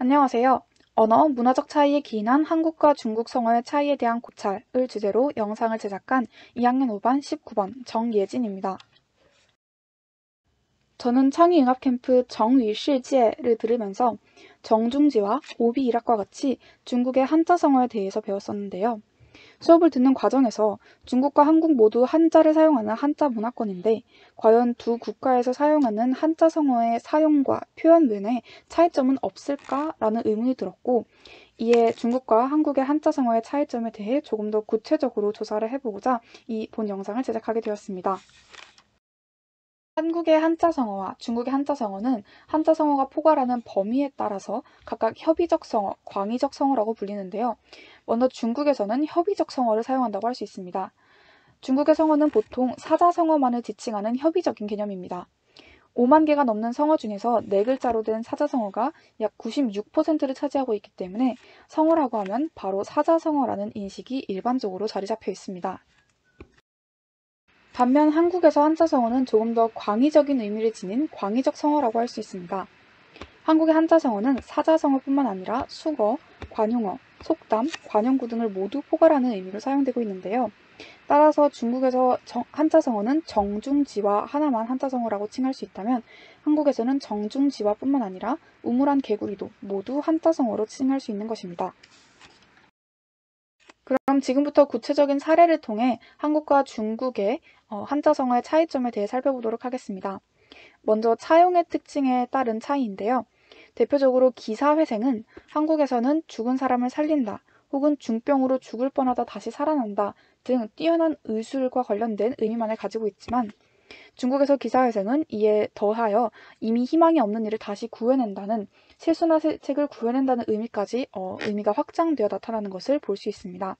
안녕하세요. 언어, 문화적 차이에 기인한 한국과 중국 성어의 차이에 대한 고찰을 주제로 영상을 제작한 2학년 5반 19번 정예진입니다. 저는 창의융합캠프 정위시제를 들으면서 정중지와 오비일학과 같이 중국의 한자 성어에 대해서 배웠었는데요. 수업을 듣는 과정에서 중국과 한국 모두 한자를 사용하는 한자 문화권인데 과연 두 국가에서 사용하는 한자 성어의 사용과 표현 면에 차이점은 없을까라는 의문이 들었고 이에 중국과 한국의 한자 성어의 차이점에 대해 조금 더 구체적으로 조사를 해보고자 이 본 영상을 제작하게 되었습니다. 한국의 한자 성어와 중국의 한자 성어는 한자 성어가 포괄하는 범위에 따라서 각각 협의적 성어, 광의적 성어라고 불리는데요. 먼저 중국에서는 협의적 성어를 사용한다고 할 수 있습니다. 중국의 성어는 보통 사자성어만을 지칭하는 협의적인 개념입니다. 5만 개가 넘는 성어 중에서 4글자로 된 사자성어가 약 96%를 차지하고 있기 때문에 성어라고 하면 바로 사자성어라는 인식이 일반적으로 자리 잡혀 있습니다. 반면 한국에서 한자 성어는 조금 더 광의적인 의미를 지닌 광의적 성어라고 할 수 있습니다. 한국의 한자 성어는 사자성어뿐만 아니라 수거, 관용어, 속담, 관용구 등을 모두 포괄하는 의미로 사용되고 있는데요. 따라서 중국에서 한자 성어는 정중지와 하나만 한자 성어라고 칭할 수 있다면 한국에서는 정중지와뿐만 아니라 우물안 개구리도 모두 한자 성어로 칭할 수 있는 것입니다. 그럼 지금부터 구체적인 사례를 통해 한국과 중국의 한자 성어의 차이점에 대해 살펴보도록 하겠습니다. 먼저 차용의 특징에 따른 차이인데요. 대표적으로 기사회생은 한국에서는 죽은 사람을 살린다 혹은 중병으로 죽을 뻔하다 다시 살아난다 등 뛰어난 의술과 관련된 의미만을 가지고 있지만 중국에서 기사회생은 이에 더하여 이미 희망이 없는 일을 다시 구해낸다는 실수나 책을 구해낸다는 의미까지 의미가 확장되어 나타나는 것을 볼 수 있습니다.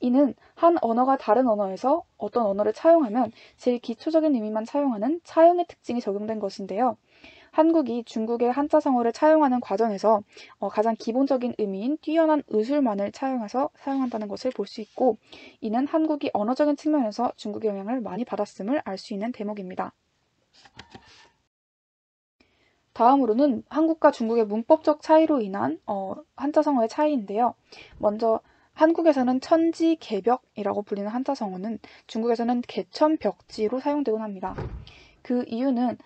이는 한 언어가 다른 언어에서 어떤 언어를 차용하면 제일 기초적인 의미만 차용하는 차용의 특징이 적용된 것인데요. 한국이 중국의 한자 성어를 차용하는 과정에서 가장 기본적인 의미인 뛰어난 의술만을 차용해서 사용한다는 것을 볼 수 있고 이는 한국이 언어적인 측면에서 중국의 영향을 많이 받았음을 알 수 있는 대목입니다. 다음으로는 한국과 중국의 문법적 차이로 인한 한자 성어의 차이인데요. 먼저 한국에서는 천지개벽이라고 불리는 한자 성어는 중국에서는 개천벽지로 사용되곤 합니다. 그 이유는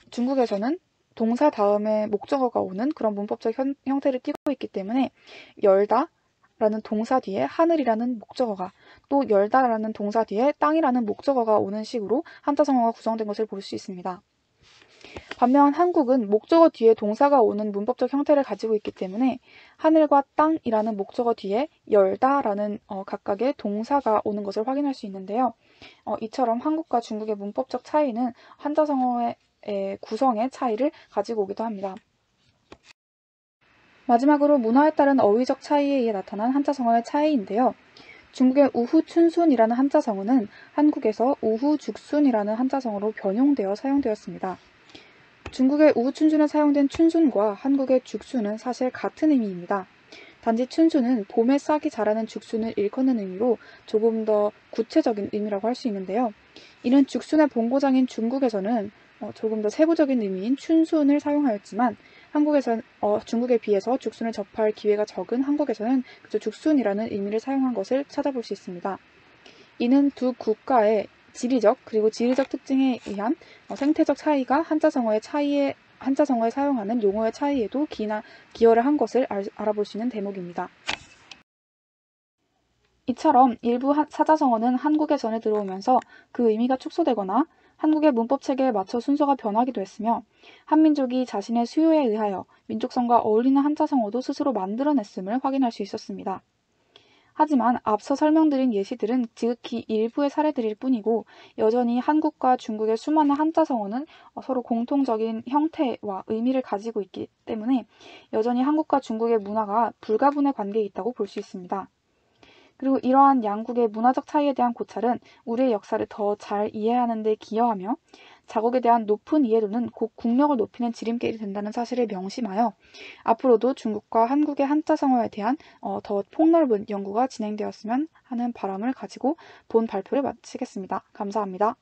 중국에서는 동사 다음에 목적어가 오는 그런 문법적 형태를 띠고 있기 때문에 열다 라는 동사 뒤에 하늘이라는 목적어가 또 열다라는 동사 뒤에 땅이라는 목적어가 오는 식으로 한자 성어가 구성된 것을 볼 수 있습니다. 반면 한국은 목적어 뒤에 동사가 오는 문법적 형태를 가지고 있기 때문에 하늘과 땅이라는 목적어 뒤에 열다라는 각각의 동사가 오는 것을 확인할 수 있는데요. 이처럼 한국과 중국의 문법적 차이는 한자성어의 구성의 차이를 가지고 오기도 합니다. 마지막으로 문화에 따른 어휘적 차이에 의해 나타난 한자성어의 차이인데요. 중국의 우후춘순이라는 한자성어는 한국에서 우후죽순이라는 한자성어로 변형되어 사용되었습니다. 중국의 우후춘순에 사용된 춘순과 한국의 죽순은 사실 같은 의미입니다. 단지 춘순은 봄에 싹이 자라는 죽순을 일컫는 의미로 조금 더 구체적인 의미라고 할 수 있는데요. 이는 죽순의 본고장인 중국에서는 조금 더 세부적인 의미인 춘순을 사용하였지만 중국에 비해서 죽순을 접할 기회가 적은 한국에서는 그저 죽순이라는 의미를 사용한 것을 찾아볼 수 있습니다. 이는 두 국가의 지리적 그리고 지리적 특징에 의한 생태적 차이가 한자성어에 사용하는 용어의 차이에도 기여를 한 것을 알아볼 수 있는 대목입니다. 이처럼 일부 사자성어는 한국에 전해 들어오면서 그 의미가 축소되거나 한국의 문법체계에 맞춰 순서가 변하기도 했으며 한민족이 자신의 수요에 의하여 민족성과 어울리는 한자성어도 스스로 만들어냈음을 확인할 수 있었습니다. 하지만 앞서 설명드린 예시들은 지극히 일부의 사례들일 뿐이고 여전히 한국과 중국의 수많은 한자 성어는 서로 공통적인 형태와 의미를 가지고 있기 때문에 여전히 한국과 중국의 문화가 불가분의 관계에 있다고 볼 수 있습니다. 그리고 이러한 양국의 문화적 차이에 대한 고찰은 우리의 역사를 더 잘 이해하는 데 기여하며 자국에 대한 높은 이해도는 곧 국력을 높이는 지름길이 된다는 사실을 명심하여 앞으로도 중국과 한국의 한자 성어에 대한 더 폭넓은 연구가 진행되었으면 하는 바람을 가지고 본 발표를 마치겠습니다. 감사합니다.